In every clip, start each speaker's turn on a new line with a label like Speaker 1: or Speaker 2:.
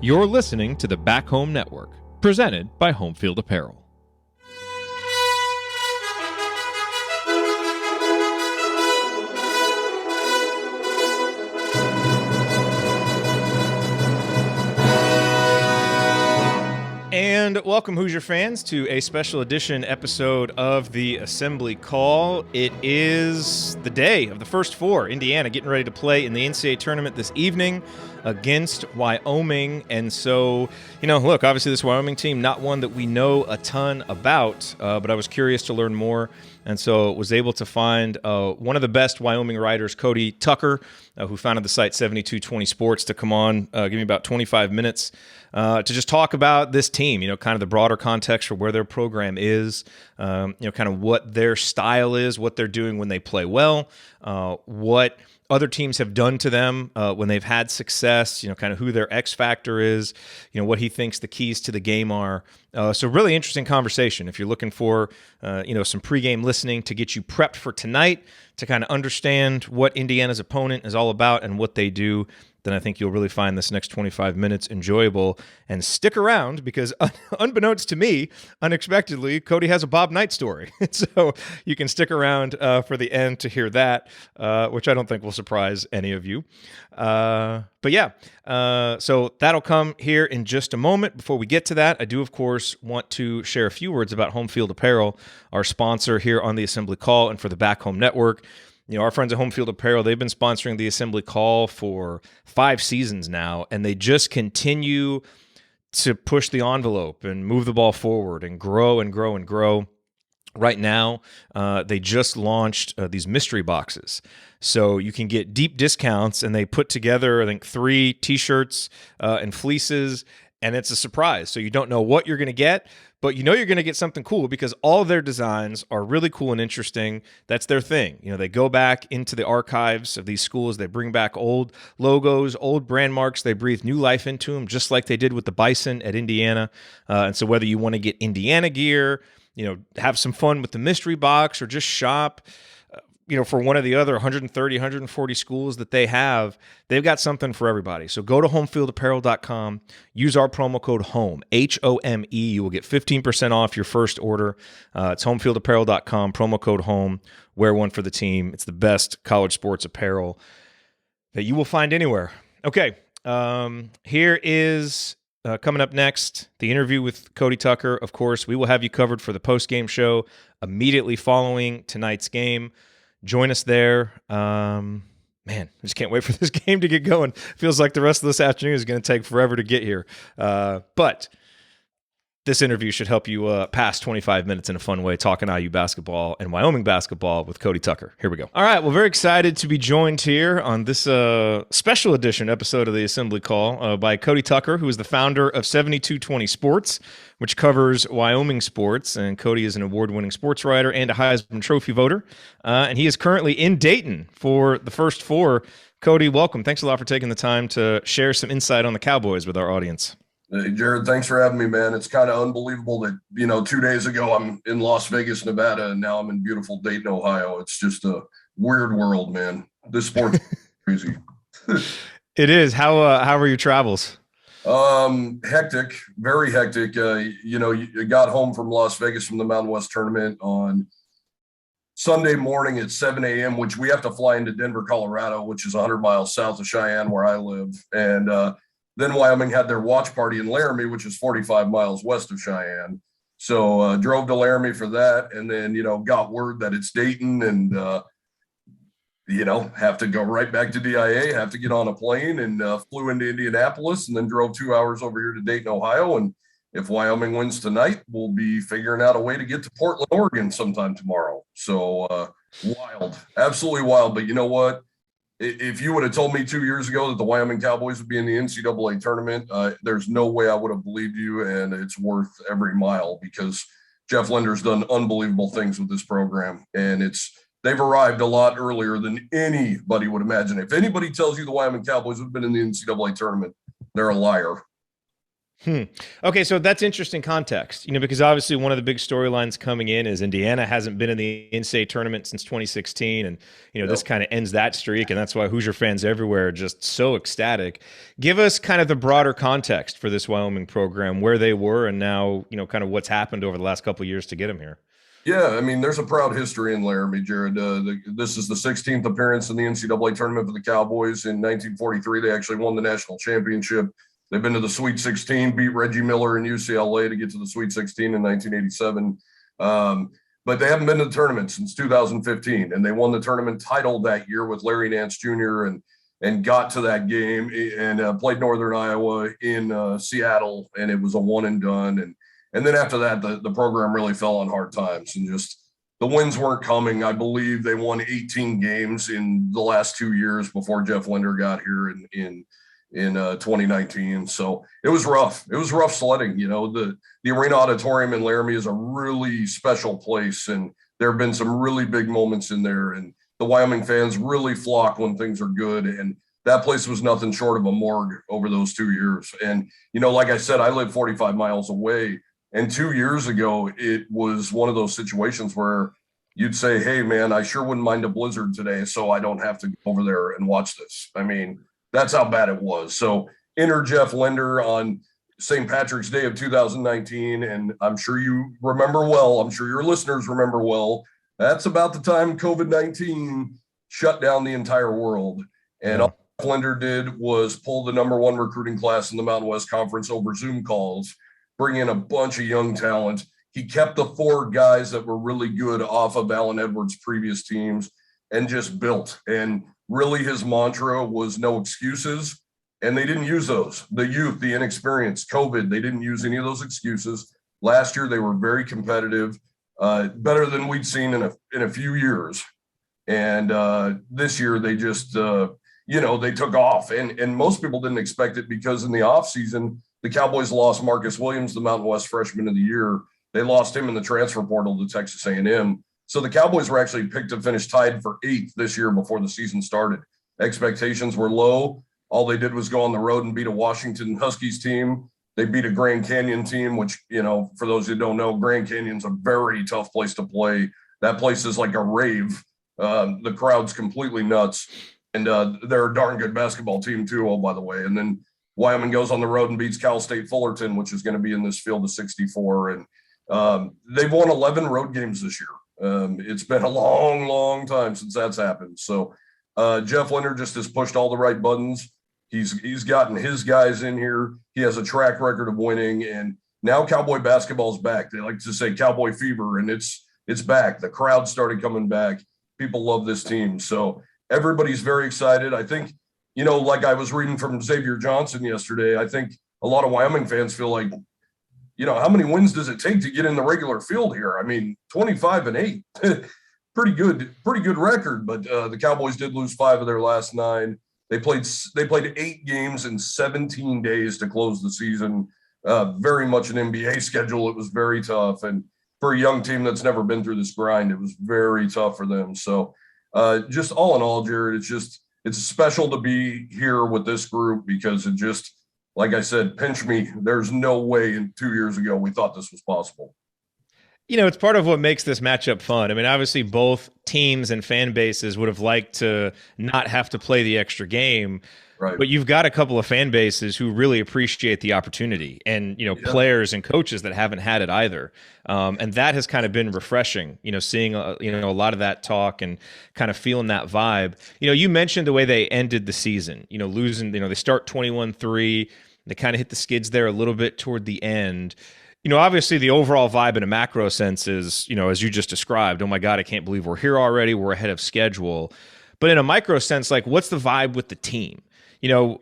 Speaker 1: You're listening to the Back Home Network, presented by Home Field Apparel. And welcome, Hoosier fans, to a special edition episode of the Assembly Call. It is the day of the first four. Indiana getting ready to play in the NCAA tournament this evening against Wyoming. And so, look, obviously this Wyoming team, not one that we know a ton about, but I was curious to learn more. And so was able to find one of the best Wyoming writers, Cody Tucker, who founded the site 7220Sports, to come on, give me about 25 minutes to just talk about this team, kind of the broader context for where their program is, kind of what their style is, what they're doing when they play well, what other teams have done to them when they've had success, kind of who their X factor is, what he thinks the keys to the game are. So really interesting conversation. If you're looking for, some pregame listening to get you prepped for tonight, to kind of understand what Indiana's opponent is all about and what they do, then I think you'll really find this next 25 minutes enjoyable. And stick around because unbeknownst to me, unexpectedly, Cody has a Bob Knight story. So you can stick around for the end to hear that, which I don't think will surprise any of you. So that'll come here in just a moment. Before we get to that, I do, of course, want to share a few words about Home Field Apparel, our sponsor here on the Assembly Call and for the Back Home Network. Our friends at Home Field Apparel, they've been sponsoring the Assembly Call for 5 seasons now, and they just continue to push the envelope and move the ball forward and grow and grow and grow. Right now, they just launched these mystery boxes. So you can get deep discounts, and they put together, I think, 3 T-shirts and fleeces, and it's a surprise. So you don't know what you're going to get, but you're going to get something cool because all their designs are really cool and interesting. That's their thing. They go back into the archives of these schools. They bring back old logos, old brand marks. They breathe new life into them, just like they did with the Bison at Indiana. And so whether you want to get Indiana gear, have some fun with the mystery box, or just shop, for one of the other 130, 140 schools that they have, they've got something for everybody. So go to homefieldapparel.com, use our promo code HOME, HOME. You will get 15% off your first order. It's homefieldapparel.com, promo code HOME. Wear one for the team. It's the best college sports apparel that you will find anywhere. Okay, here is coming up next, the interview with Cody Tucker. Of course, we will have you covered for the post-game show immediately following tonight's game. Join us there. Man, I just can't wait for this game to get going. Feels like the rest of this afternoon is going to take forever to get here. But this interview should help you pass 25 minutes in a fun way, talking IU basketball and Wyoming basketball with Cody Tucker. Here we go. All right, well, very excited to be joined here on this special edition episode of the Assembly Call by Cody Tucker, who is the founder of 7220Sports, which covers Wyoming sports. And Cody is an award-winning sports writer and a Heisman Trophy voter. And he is currently in Dayton for the first four. Cody, welcome. Thanks a lot for taking the time to share some insight on the Cowboys with our audience.
Speaker 2: Hey, Jared, thanks for having me, man. It's kind of unbelievable that, 2 days ago I'm in Las Vegas, Nevada, and now I'm in beautiful Dayton, Ohio. It's just a weird world, man. This sport's crazy.
Speaker 1: It is. How are your travels?
Speaker 2: Hectic, very hectic. You got home from Las Vegas from the Mountain West tournament on Sunday morning at 7 a.m., which we have to fly into Denver, Colorado, which is 100 miles south of Cheyenne, where I live. And then Wyoming had their watch party in Laramie, which is 45 miles west of Cheyenne. So drove to Laramie for that, and then, got word that it's Dayton, and, have to go right back to DIA, have to get on a plane, and flew into Indianapolis, and then drove 2 hours over here to Dayton, Ohio. And if Wyoming wins tonight, we'll be figuring out a way to get to Portland, Oregon sometime tomorrow. So wild, absolutely wild. But you know what? If you would have told me 2 years ago that the Wyoming Cowboys would be in the NCAA tournament, there's no way I would have believed you, and it's worth every mile because Jeff Linder's done unbelievable things with this program, and they've arrived a lot earlier than anybody would imagine. If anybody tells you the Wyoming Cowboys would have been in the NCAA tournament, they're a liar.
Speaker 1: Okay, so that's interesting context, because obviously one of the big storylines coming in is Indiana hasn't been in the in-state tournament since 2016, and this
Speaker 2: Yep.
Speaker 1: kind of ends that streak, and that's why Hoosier fans everywhere are just so ecstatic. Give us kind of the broader context for this Wyoming program, where they were, and now kind of what's happened over the last couple of years to get them here.
Speaker 2: Yeah, I mean, there's a proud history in Laramie, Jared. This is the 16th appearance in the NCAA tournament for the Cowboys. In 1943, they actually won the national championship. They've been to the Sweet 16, beat Reggie Miller and UCLA to get to the Sweet 16 in 1987. But they haven't been to the tournament since 2015, and they won the tournament title that year with Larry Nance Jr. and got to that game and played Northern Iowa in Seattle, and it was a one and done. And then after that, the program really fell on hard times and just the wins weren't coming. I believe they won 18 games in the last 2 years before Jeff Linder got here in 2019. So it was rough. It was rough sledding. The Arena Auditorium in Laramie is a really special place, and there have been some really big moments in there. And the Wyoming fans really flock when things are good. And that place was nothing short of a morgue over those 2 years. And like I said, I live 45 miles away. And 2 years ago, it was one of those situations where you'd say, hey, man, I sure wouldn't mind a blizzard today, so I don't have to go over there and watch this. I mean, that's how bad it was. So enter Jeff Linder on St. Patrick's Day of 2019. And I'm sure you remember well, I'm sure your listeners remember well, that's about the time COVID-19 shut down the entire world. And all Jeff Linder did was pull the number one recruiting class in the Mountain West Conference over Zoom calls, bring in a bunch of young talent. He kept the 4 guys that were really good off of Allen Edwards' previous teams and just built. And really his mantra was no excuses. And they didn't use those. The youth, the inexperience, COVID, they didn't use any of those excuses. Last year, they were very competitive, better than we'd seen in a few years. And this year, they just, they took off. And most people didn't expect it because in the offseason, the Cowboys lost Marcus Williams, the Mountain West Freshman of the Year. They lost him in the transfer portal to Texas A&M. So the Cowboys were actually picked to finish tied for 8th this year before the season started. Expectations were low. All they did was go on the road and beat a Washington Huskies team. They beat a Grand Canyon team, which, for those who don't know, Grand Canyon's a very tough place to play. That place is like a rave. The crowd's completely nuts. And they're a darn good basketball team too, oh, by the way. And then Wyoming goes on the road and beats Cal State Fullerton, which is going to be in this field of 64. And they've won 11 road games this year. It's been a long, long time since that's happened. So Jeff Linder just has pushed all the right buttons. He's gotten his guys in here. He has a track record of winning. And now Cowboy basketball's back. They like to say Cowboy fever, and it's back. The crowd started coming back. People love this team. So everybody's very excited. I think, like I was reading from Xavier Johnson yesterday, I think a lot of Wyoming fans feel like, how many wins does it take to get in the regular field here? I mean, 25-8, pretty good record, but the Cowboys did lose 5 of their last 9. They played 8 games in 17 days to close the season. Very much an NBA schedule. It was very tough. And for a young team that's never been through this grind, it was very tough for them. So just all in all, Jared, it's special to be here with this group because it just, like I said, pinch me. There's no way 2 years ago we thought this was possible.
Speaker 1: It's part of what makes this matchup fun. I mean, obviously both teams and fan bases would have liked to not have to play the extra game.
Speaker 2: Right.
Speaker 1: But you've got a couple of fan bases who really appreciate the opportunity and, players and coaches that haven't had it either. And that has kind of been refreshing, seeing, a lot of that talk and kind of feeling that vibe. You mentioned the way they ended the season, losing, they start 21-3. They kind of hit the skids there a little bit toward the end. Obviously the overall vibe in a macro sense is, as you just described, oh my God, I can't believe we're here already. We're ahead of schedule. But in a micro sense, like what's the vibe with the team?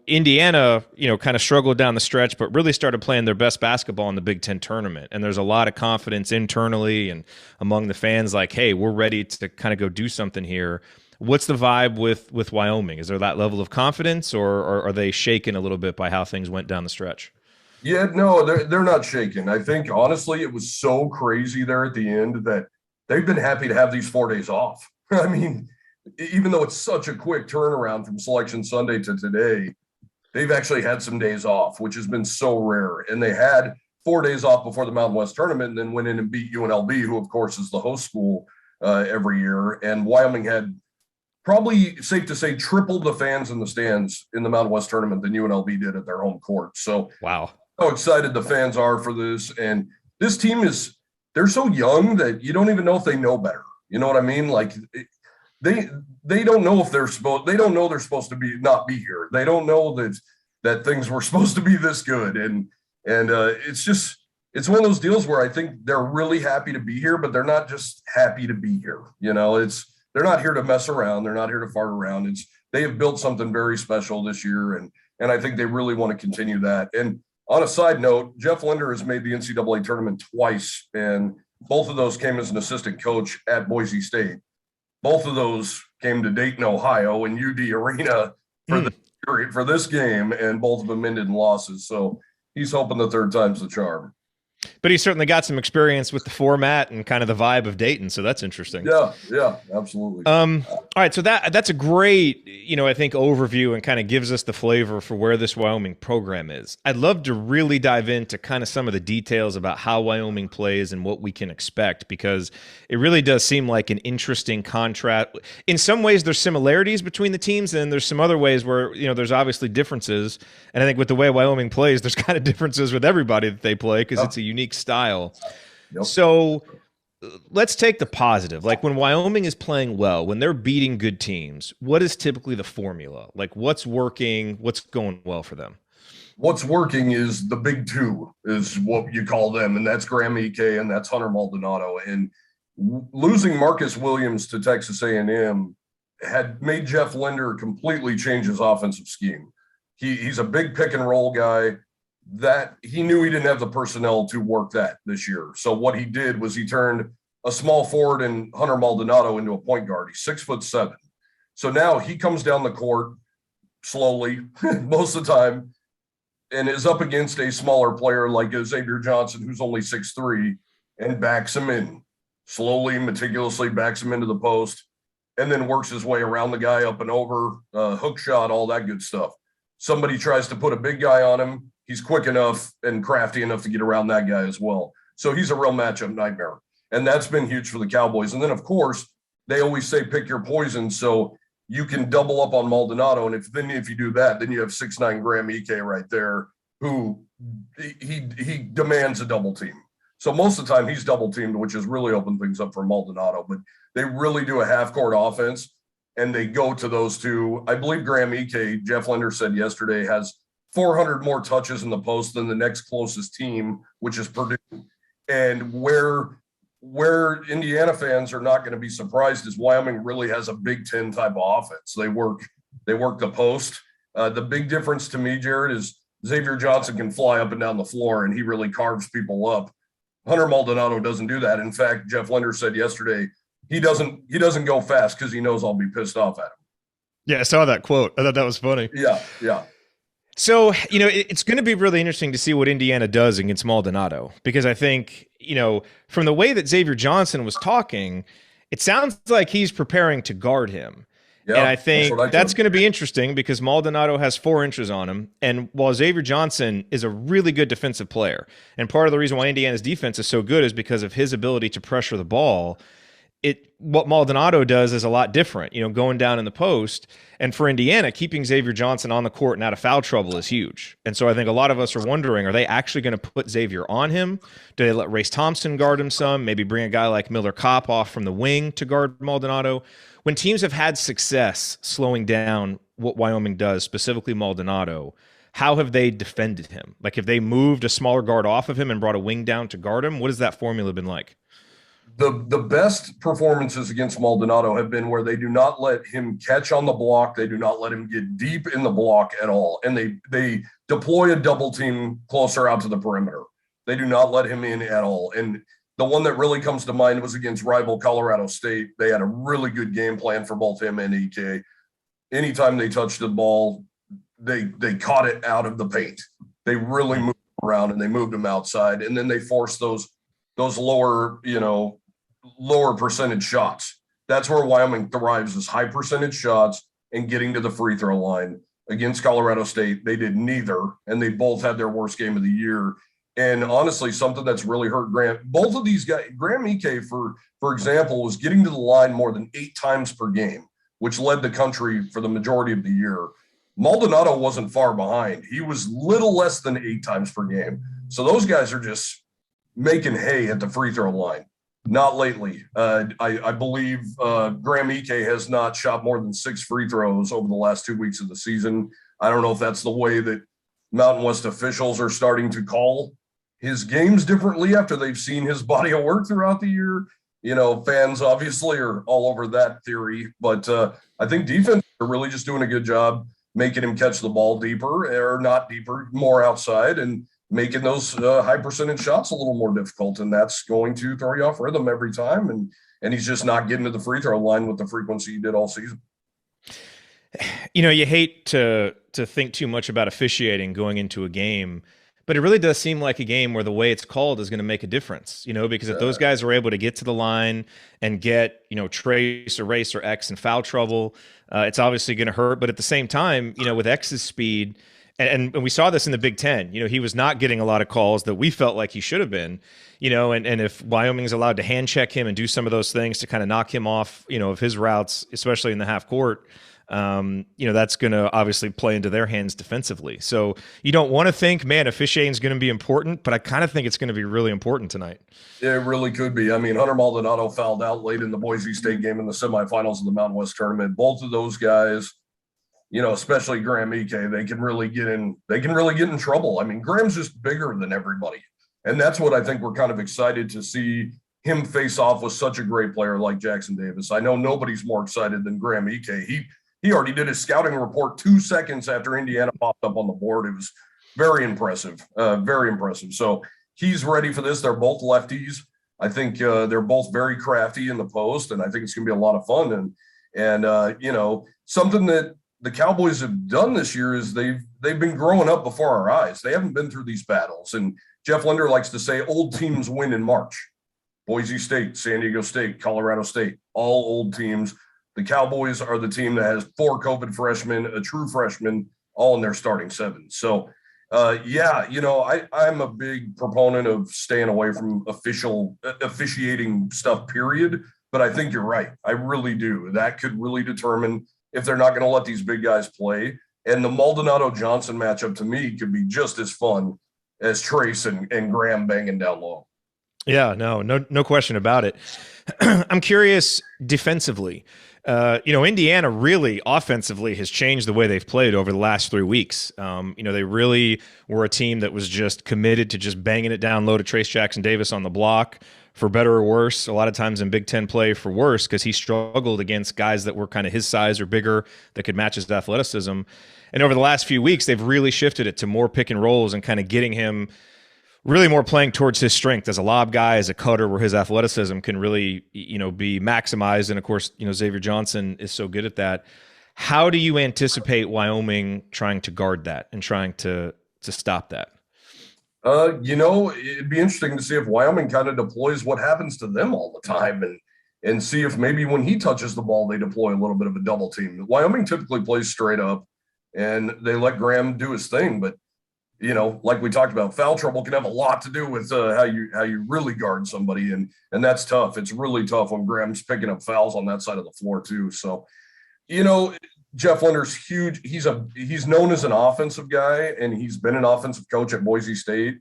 Speaker 1: Indiana, kind of struggled down the stretch, but really started playing their best basketball in the Big Ten tournament. And there's a lot of confidence internally and among the fans like, hey, we're ready to kind of go do something here. What's the vibe with Wyoming? Is there that level of confidence or are they shaken a little bit by how things went down the stretch?
Speaker 2: Yeah, no, they're not shaken. I think, honestly, it was so crazy there at the end that they've been happy to have these 4 days off. I mean, even though it's such a quick turnaround from Selection Sunday to today, they've actually had some days off, which has been so rare. And they had 4 days off before the Mountain West tournament, and then went in and beat UNLV, who of course is the host school every year. And Wyoming had, probably safe to say, triple the fans in the stands in the Mountain West tournament than UNLV did at their home court. So
Speaker 1: wow,
Speaker 2: how excited the fans are for this. And this team they're so young that you don't even know if they know better. You know what I mean? Like they don't know if they don't know they're supposed to not be here. They don't know that things were supposed to be this good. And it's one of those deals where I think they're really happy to be here, but they're not just happy to be here. They're not here to mess around. They're not here to fart around. They have built something very special this year. And I think they really want to continue that. And on a side note, Jeff Linder has made the NCAA tournament twice, and both of those came as an assistant coach at Boise State. Both of those came to Dayton, Ohio, and UD Arena for this game, and both of them ended in losses. So he's hoping the third time's the charm.
Speaker 1: But he certainly got some experience with the format and kind of the vibe of Dayton, so that's interesting.
Speaker 2: Yeah, absolutely.
Speaker 1: All right, so that's a great, I think, overview, and kind of gives us the flavor for where this Wyoming program is. I'd love to really dive into kind of some of the details about how Wyoming plays and what we can expect, because it really does seem like an interesting contrast. In some ways, there's similarities between the teams, and there's some other ways where, there's obviously differences. And I think with the way Wyoming plays, there's kind of differences with everybody that they play, because it's a unique style.
Speaker 2: Yep.
Speaker 1: So let's take the positive. Like, when Wyoming is playing well, when they're beating good teams, what is typically the formula? Like, what's working? What's going well for them?
Speaker 2: What's working is the big two, is what you call them, and that's Graham Ike and that's Hunter Maldonado. And losing Marcus Williams to Texas A&M had made Jeff Linder completely change his offensive scheme. He's a big pick and roll guy that he knew he didn't have the personnel to work that this year. So what he did was he turned a small forward and Hunter Maldonado into a point guard. He's 6'7". So now he comes down the court slowly most of the time and is up against a smaller player like Xavier Johnson, who's only 6'3", and backs him in slowly, meticulously, backs him into the post, and then works his way around the guy, up and over, hook shot, all that good stuff. Somebody tries to put a big guy on him, he's quick enough and crafty enough to get around that guy as well. So he's a real matchup nightmare. And that's been huge for the Cowboys. And then, of course, they always say pick your poison. So you can double up on Maldonado. And if you do that, then you have 6'9" Graham Ike right there, who he demands a double team. So most of the time he's double teamed, which has really opened things up for Maldonado. But they really do a half court offense, and they go to those two. I believe Graham Ike, Jeff Linder said yesterday, has 400 more touches in the post than the next closest team, which is Purdue. And where Indiana fans are not going to be surprised is Wyoming really has a Big Ten type of offense. They work the post. The big difference to me, Jared, is Xavier Johnson can fly up and down the floor, and he really carves people up. Hunter Maldonado doesn't do that. In fact, Jeff Linder said yesterday he doesn't go fast because he knows I'll be pissed off at him.
Speaker 1: Yeah, I saw that quote. I thought that was funny.
Speaker 2: Yeah.
Speaker 1: So, it's going to be really interesting to see what Indiana does against Maldonado, because I think, from the way that Xavier Johnson was talking, it sounds like he's preparing to guard him. Yeah, and I think that's going to be interesting because Maldonado has 4 inches on him. And while Xavier Johnson is a really good defensive player, and part of the reason why Indiana's defense is so good is because of his ability to pressure the ball, what Maldonado does is a lot different, going down in the post. And for Indiana, keeping Xavier Johnson on the court and out of foul trouble is huge. And so I think a lot of us are wondering, are they actually going to put Xavier on him? Do they let Race Thompson guard him some? Maybe bring a guy like Miller Kopp off from the wing to guard Maldonado? When teams have had success slowing down what Wyoming does, specifically Maldonado, how have they defended him? Like, have they moved a smaller guard off of him and brought a wing down to guard him? What has that formula been like?
Speaker 2: The best performances against Maldonado have been where they do not let him catch on the block. They do not let him get deep in the block at all. And they deploy a double team closer out to the perimeter. They do not let him in at all. And the one that really comes to mind was against rival Colorado State. They had a really good game plan for both him and Ike. Anytime they touched the ball, they caught it out of the paint. They really moved around and they moved him outside. And then they forced those lower percentage shots. That's where Wyoming thrives, is high percentage shots and getting to the free throw line. against Colorado State. They did neither, and they both had their worst game of the year. And honestly, something that's really hurt Graham. Both of these guys, Graham Ike, for example, was getting to the line more than 8 times per game, which led the country for the majority of the year. Maldonado wasn't far behind. He was little less than 8 times per game. So those guys are just making hay at the free throw line. Not lately. I believe Graham Ike has not shot more than 6 free throws over the last 2 weeks of the season. I don't know if that's the way that Mountain West officials are starting to call his games differently after they've seen his body of work throughout the year. Fans obviously are all over that theory, but I think defense are really just doing a good job making him catch the ball deeper, or not deeper, more outside, and making those high percentage shots a little more difficult. And that's going to throw you off rhythm every time. And he's just not getting to the free throw line with the frequency he did all season.
Speaker 1: You hate to think too much about officiating going into a game, but it really does seem like a game where the way it's called is going to make a difference, because if those guys are able to get to the line and get, trace, erase, or X in foul trouble, it's obviously going to hurt. But at the same time, with X's speed, and we saw this in the Big Ten, he was not getting a lot of calls that we felt like he should have been, and if Wyoming's allowed to hand check him and do some of those things to kind of knock him off, of his routes, especially in the half court, that's going to obviously play into their hands defensively. So you don't want to think, man, officiating is going to be important, but I kind of think it's going to be really important tonight.
Speaker 2: Yeah, it really could be. I mean, Hunter Maldonado fouled out late in the Boise State game in the semifinals of the Mountain West tournament. Both of those guys, especially Graham Ike, they can really get in trouble. I mean, Graham's just bigger than everybody. And that's what I think we're kind of excited to see him face off with such a great player like Jackson Davis. I know nobody's more excited than Graham Ike. He already did his scouting report 2 seconds after Indiana popped up on the board. It was very impressive, very impressive. So he's ready for this. They're both lefties. I think they're both very crafty in the post, and I think it's going to be a lot of fun. And something that the Cowboys have done this year is they've been growing up before our eyes. They haven't been through these battles. And Jeff Linder likes to say old teams win in March. Boise State, San Diego State, Colorado State, all old teams. The Cowboys are the team that has 4 COVID freshmen, a true freshman, all in their starting 7. So, I'm a big proponent of staying away from officiating stuff, period. But I think you're right. I really do. That could really determine if they're not going to let these big guys play. And the Maldonado-Johnson matchup, to me, could be just as fun as Trace and Graham banging down low.
Speaker 1: Yeah, no question about it. I'm curious defensively. Indiana really offensively has changed the way they've played over the last 3 weeks. They really were a team that was just committed to just banging it down low to Trace Jackson Davis on the block, for better or worse. A lot of times in Big Ten play for worse, because he struggled against guys that were kind of his size or bigger that could match his athleticism. And over the last few weeks, they've really shifted it to more pick and rolls and kind of getting him really more playing towards his strength as a lob guy, as a cutter, where his athleticism can really, be maximized. And of course, Xavier Johnson is so good at that. How do you anticipate Wyoming trying to guard that and trying to stop that?
Speaker 2: It'd be interesting to see if Wyoming kind of deploys what happens to them all the time and see if maybe when he touches the ball, they deploy a little bit of a double team. Wyoming typically plays straight up and they let Graham do his thing, but like we talked about, foul trouble can have a lot to do with how you really guard somebody, and that's tough. It's really tough when Graham's picking up fouls on that side of the floor too. So, Jeff Linder's huge. He's known as an offensive guy, and he's been an offensive coach at Boise State.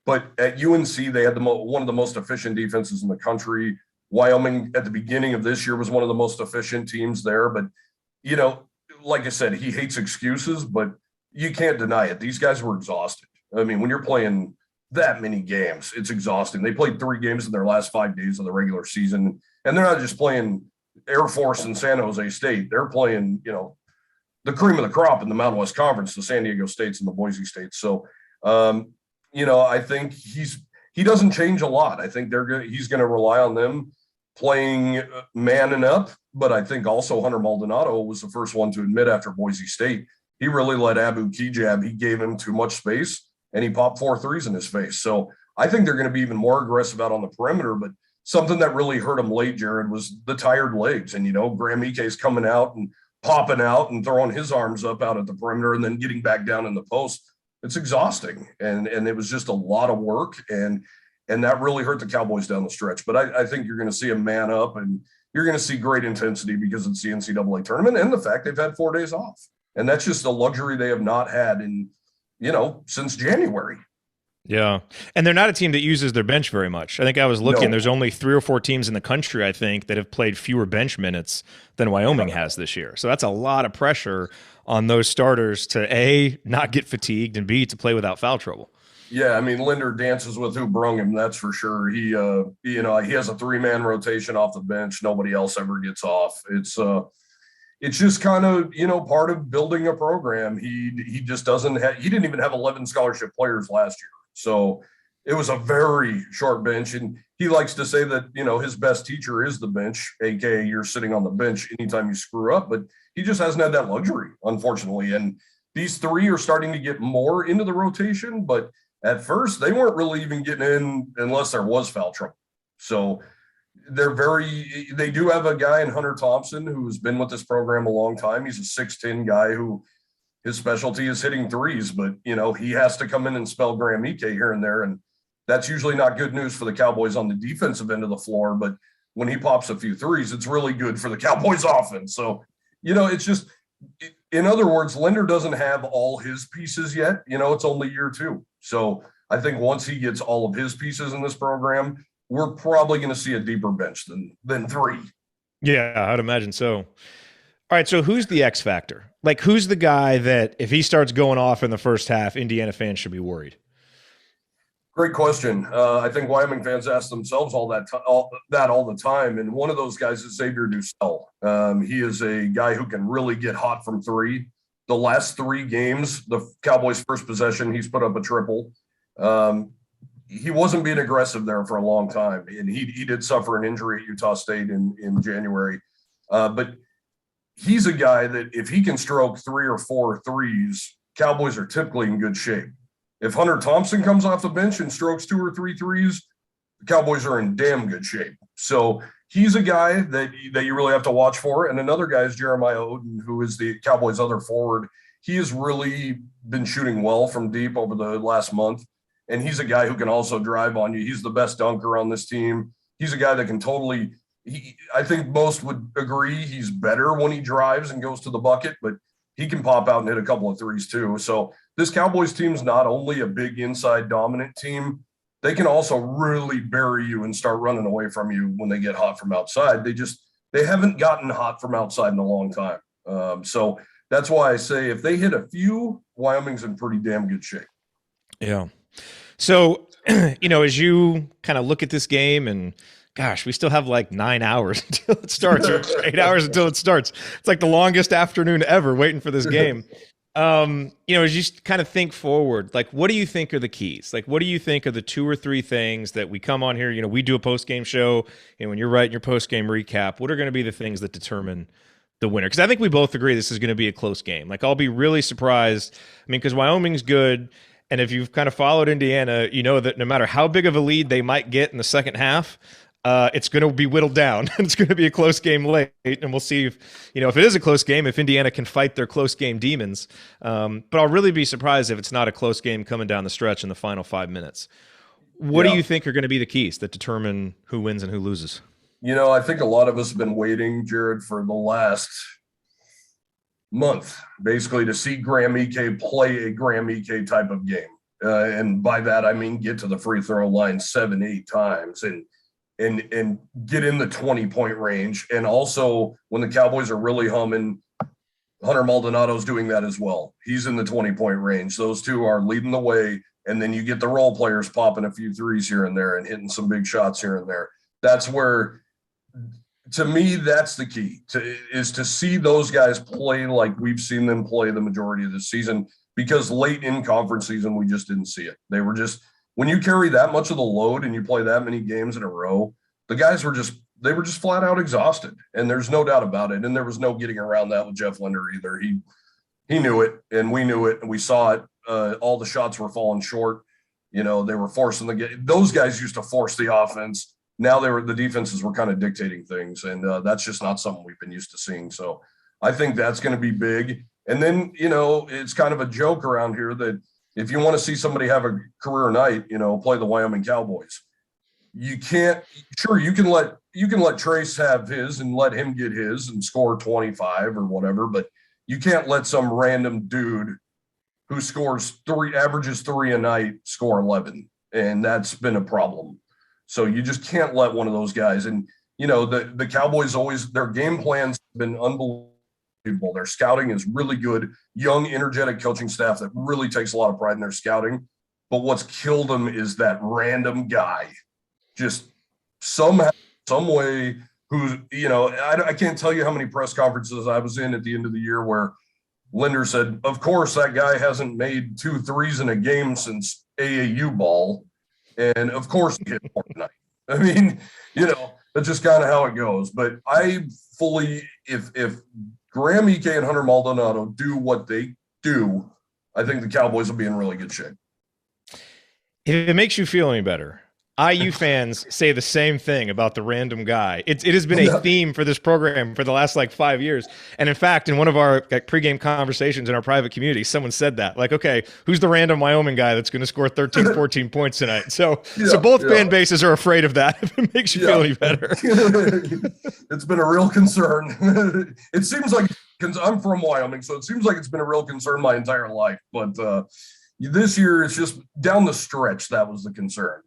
Speaker 2: But at UNC, they had one of the most efficient defenses in the country. Wyoming at the beginning of this year was one of the most efficient teams there. But like I said, he hates excuses, but you can't deny it. These guys were exhausted. I mean, when you're playing that many games, it's exhausting. They played 3 games in their last 5 days of the regular season, and they're not just playing Air Force and San Jose State. They're playing, the cream of the crop in the Mountain West Conference, the San Diego States and the Boise States. So, I think he doesn't change a lot. I think he's going to rely on them playing man and up, but I think also Hunter Maldonado was the first one to admit after Boise State, he really let Abu Kijab. He gave him too much space, and he popped 4 threes in his face. So I think they're going to be even more aggressive out on the perimeter. But something that really hurt him late, Jared, was the tired legs. And, Graham Ike is coming out and popping out and throwing his arms up out at the perimeter and then getting back down in the post. It's exhausting. And it was just a lot of work. And that really hurt the Cowboys down the stretch. But I think you're going to see a man up, and you're going to see great intensity because it's the NCAA tournament and the fact they've had 4 days off. And that's just a luxury they have not had since January.
Speaker 1: Yeah. And they're not a team that uses their bench very much. I think I was looking,
Speaker 2: No.
Speaker 1: There's only 3 or 4 teams in the country, I think, that have played fewer bench minutes than Wyoming has this year. So that's a lot of pressure on those starters to A, not get fatigued, and B, to play without foul trouble.
Speaker 2: Yeah, I mean, Linder dances with who brung him, that's for sure. He he has a 3-man rotation off the bench. Nobody else ever gets off. It's just kind of, part of building a program. He just doesn't have, he didn't even have 11 scholarship players last year. So it was a very short bench. And he likes to say that, his best teacher is the bench, AKA you're sitting on the bench anytime you screw up, but he just hasn't had that luxury, unfortunately. And these 3 are starting to get more into the rotation, but at first they weren't really even getting in unless there was foul trouble. So they do have a guy in Hunter Thompson who's been with this program a long time. He's a 6'10" guy who his specialty is hitting threes, but he has to come in and spell Graham Ike here and there. And that's usually not good news for the Cowboys on the defensive end of the floor. But when he pops a few threes, it's really good for the Cowboys offense. So, it's just, in other words, Linder doesn't have all his pieces yet. It's only year 2. So I think once he gets all of his pieces in this program, we're probably going to see a deeper bench than 3.
Speaker 1: Yeah, I'd imagine so. All right, so who's the X factor? Like, who's the guy that if he starts going off in the first half, Indiana fans should be worried?
Speaker 2: Great question. I think Wyoming fans ask themselves all that all the time. And one of those guys is Xavier Dussel. He is a guy who can really get hot from 3. The last 3 games, the Cowboys' first possession, he's put up a triple. He wasn't being aggressive there for a long time. And he did suffer an injury at Utah State in January. But he's a guy that if he can stroke 3 or 4 threes, Cowboys are typically in good shape. If Hunter Thompson comes off the bench and strokes 2 or 3 threes, the Cowboys are in damn good shape. So he's a guy that you really have to watch for. And another guy is Jeremiah Oden, who is the Cowboys' other forward. He has really been shooting well from deep over the last month. And he's a guy who can also drive on you. He's the best dunker on this team. He's a guy that can I think most would agree he's better when he drives and goes to the bucket, but he can pop out and hit a couple of threes too. So this Cowboys team's not only a big inside dominant team, they can also really bury you and start running away from you when they get hot from outside. They haven't gotten hot from outside in a long time. So that's why I say if they hit a few, Wyoming's in pretty damn good shape.
Speaker 1: Yeah. So, as you kind of look at this game, and gosh, we still have like 9 hours until it starts, or 8 hours until it starts. It's like the longest afternoon ever waiting for this game. As you kind of think forward, like, what do you think are the keys? Like, what do you think are the 2 or 3 things that we come on here, we do a post-game show, and when you're writing your post-game recap, what are going to be the things that determine the winner? Because I think we both agree this is going to be a close game. Like, I'll be really surprised. because Wyoming's good, and if you've kind of followed Indiana, you know that no matter how big of a lead they might get in the second half, it's going to be whittled down. It's going to be a close game late, and we'll see if it is a close game, if Indiana can fight their close game demons. But I'll really be surprised if it's not a close game coming down the stretch in the final 5 minutes. What do you think are going to be the keys that determine who wins and who loses?
Speaker 2: I think a lot of us have been waiting, Jared, for the last month, basically, to see Graham Ike play a Graham Ike type of game. And by that, I mean get to the free throw line 7-8 times and get in the 20-point range. And also, when the Cowboys are really humming, Hunter Maldonado's doing that as well. He's in the 20-point range. Those two are leading the way. And then you get the role players popping a few threes here and there and hitting some big shots here and there. That's where, to me, that's the key, is to see those guys play like we've seen them play the majority of the season, because late in conference season, we just didn't see it. They were just, when you carry that much of the load and you play that many games in a row, the guys were just flat out exhausted. And there's no doubt about it. And there was no getting around that with Jeff Linder either. He knew it, and we knew it, and we saw it. All the shots were falling short. They were forcing the game. Those guys used to force the offense. Now the defenses were kind of dictating things, and that's just not something we've been used to seeing. So I think that's going to be big. And then, you know, it's kind of a joke around here that if you want to see somebody have a career night, you know, play the Wyoming Cowboys. You can't, sure, you can let Trace have his and let him get his and score 25 or whatever, but you can't let some random dude who averages three a night score 11. And that's been a problem. So you just can't let one of those guys. And, you know, the Cowboys always, their game plans have been unbelievable. Their scouting is really good. Young, energetic coaching staff that really takes a lot of pride in their scouting. But what's killed them is that random guy, just somehow, some way, who, you know, I can't tell you how many press conferences I was in at the end of the year where Linder said, of course, that guy hasn't made 2 threes in a game since AAU ball. And of course he hit more tonight. I mean, you know, that's just kind of how it goes. But I fully, if Graham, Ike, and Hunter Maldonado do what they do, I think the Cowboys will be in really good shape.
Speaker 1: If it makes you feel any better, IU fans say the same thing about the random guy. It has been a theme for this program for the last 5 years. And in fact, in one of our pregame conversations in our private community, someone said that, okay, who's the random Wyoming guy that's going to score 13, 14 points tonight? So both fan bases are afraid of that, if it makes you feel any better.
Speaker 2: It's been a real concern. It seems like, I'm from Wyoming, so it seems like it's been a real concern my entire life. But this year, it's just down the stretch, that was the concern.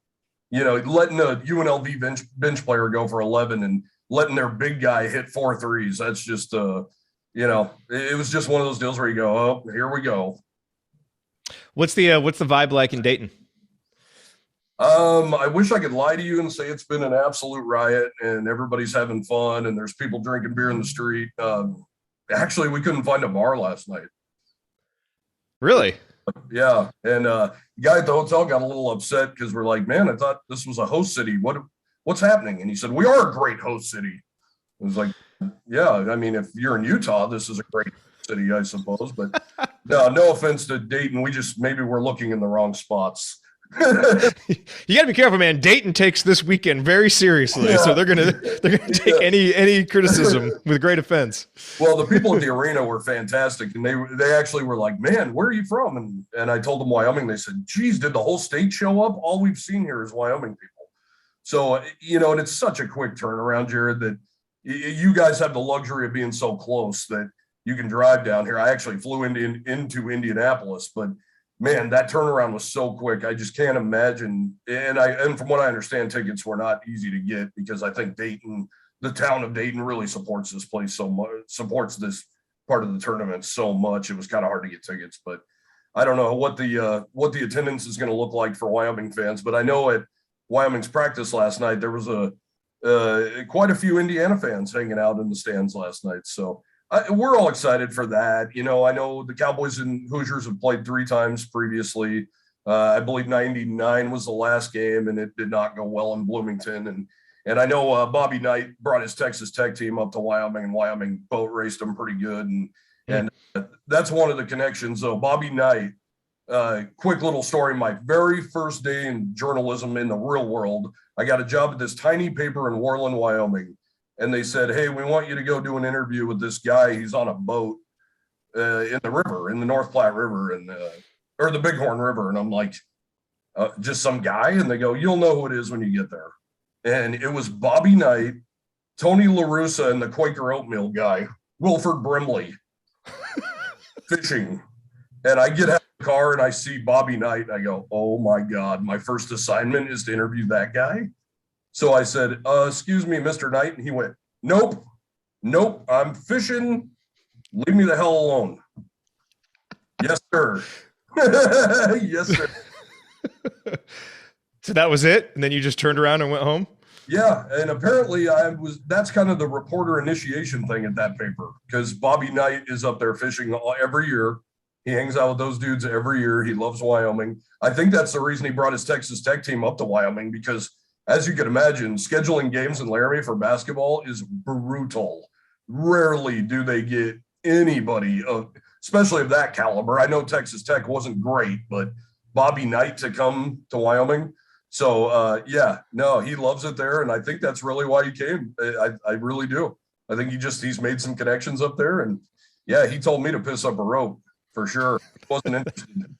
Speaker 2: You know, letting a UNLV bench player go for 11 and letting their big guy hit 4 threes. That's just, you know, it was just one of those deals where you go, oh, here we go.
Speaker 1: What's the vibe like in Dayton?
Speaker 2: I wish I could lie to you and say it's been an absolute riot and everybody's having fun and there's people drinking beer in the street. Actually, we couldn't find a bar last night.
Speaker 1: Really?
Speaker 2: Yeah. And the guy at the hotel got a little upset because we're like, man, I thought this was a host city. What's happening? And he said, we are a great host city. I was like, yeah, I mean, if you're in Utah, this is a great city, I suppose. But no offense to Dayton. Maybe we're looking in the wrong spots.
Speaker 1: You got to be careful, man. Dayton takes this weekend very seriously, so they're gonna take any criticism with great offense.
Speaker 2: Well, the people at the arena were fantastic, and they actually were like, "Man, where are you from?" And I told them Wyoming. They said, "Geez, did the whole state show up? All we've seen here is Wyoming people." So you know, and it's such a quick turnaround, Jared, that you guys have the luxury of being so close that you can drive down here. I actually flew into Indianapolis, but man, that turnaround was so quick. I just can't imagine. And from what I understand, tickets were not easy to get because I think Dayton, the town of Dayton, really supports this place so much, supports this part of the tournament so much. It was kind of hard to get tickets, but I don't know what the attendance is going to look like for Wyoming fans. But I know at Wyoming's practice last night, there was quite a few Indiana fans hanging out in the stands last night. So we're all excited for that. You know, I know the Cowboys and Hoosiers have played 3 times previously. I believe 99 was the last game, and it did not go well in Bloomington. And I know Bobby Knight brought his Texas Tech team up to Wyoming, and Wyoming boat raced them pretty good. And that's one of the connections. So Bobby Knight, quick little story. My very first day in journalism in the real world, I got a job at this tiny paper in Worland, Wyoming. And they said, hey, we want you to go do an interview with this guy. He's on a boat in the river, in the North Platte River, or the Bighorn River. And I'm like, just some guy? And they go, you'll know who it is when you get there. And it was Bobby Knight, Tony LaRussa, and the Quaker Oatmeal guy, Wilford Brimley, fishing. And I get out of the car and I see Bobby Knight. And I go, oh, my God, my first assignment is to interview that guy? So I said, excuse me, Mr. Knight. And he went, nope, I'm fishing. Leave me the hell alone. Yes, sir. Yes, sir.
Speaker 1: So that was it? And then you just turned around and went home?
Speaker 2: Yeah. And apparently that's kind of the reporter initiation thing at that paper, because Bobby Knight is up there fishing every year. He hangs out with those dudes every year. He loves Wyoming. I think that's the reason he brought his Texas Tech team up to Wyoming, because as you can imagine, scheduling games in Laramie for basketball is brutal. Rarely do they get anybody, especially of that caliber. I know Texas Tech wasn't great, but Bobby Knight to come to Wyoming. So, he loves it there. And I think that's really why he came. I really do. I think he's made some connections up there, and yeah, he told me to piss up a rope for sure. Wasn't interested.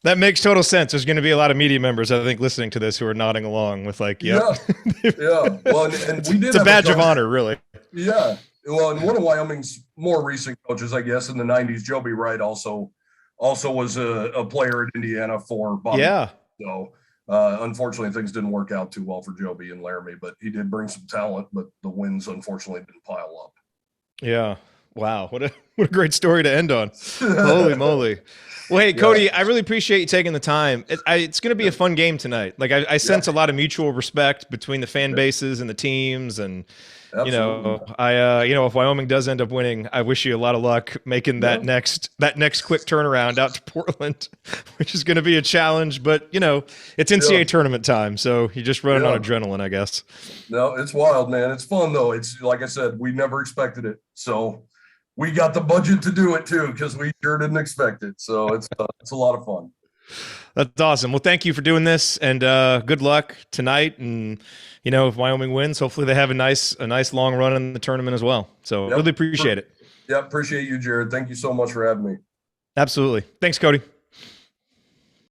Speaker 1: That makes total sense. There's going to be a lot of media members, I think, listening to this who are nodding along with like, yep.
Speaker 2: Yeah. Well, and we did.
Speaker 1: It's a badge of honor, really.
Speaker 2: Yeah. Well, and one of Wyoming's more recent coaches, I guess, in the '90s, Joby Wright, also was a player at Indiana for Bob.
Speaker 1: Yeah.
Speaker 2: So unfortunately, things didn't work out too well for Joby and Laramie, but he did bring some talent. But the wins, unfortunately, didn't pile up.
Speaker 1: Yeah. Wow. What a great story to end on. Holy moly. Well, hey, Cody, I really appreciate you taking the time. It's going to be a fun game tonight. Like I sense a lot of mutual respect between the fan bases and the teams. And,
Speaker 2: Absolutely.
Speaker 1: if Wyoming does end up winning, I wish you a lot of luck making that next quick turnaround out to Portland, which is going to be a challenge. But, it's NCAA tournament time. So you're just running on adrenaline, I guess. No,
Speaker 2: it's wild, man. It's fun, though. It's like I said, we never expected it. So we got the budget to do it too, because we sure didn't expect it. So it's a lot of fun.
Speaker 1: That's awesome. Well, thank you for doing this, and good luck tonight. And if Wyoming wins, hopefully they have a nice long run in the tournament as well. So really appreciate it.
Speaker 2: Yeah, appreciate you, Jared. Thank you so much for having me.
Speaker 1: Absolutely. Thanks, Cody.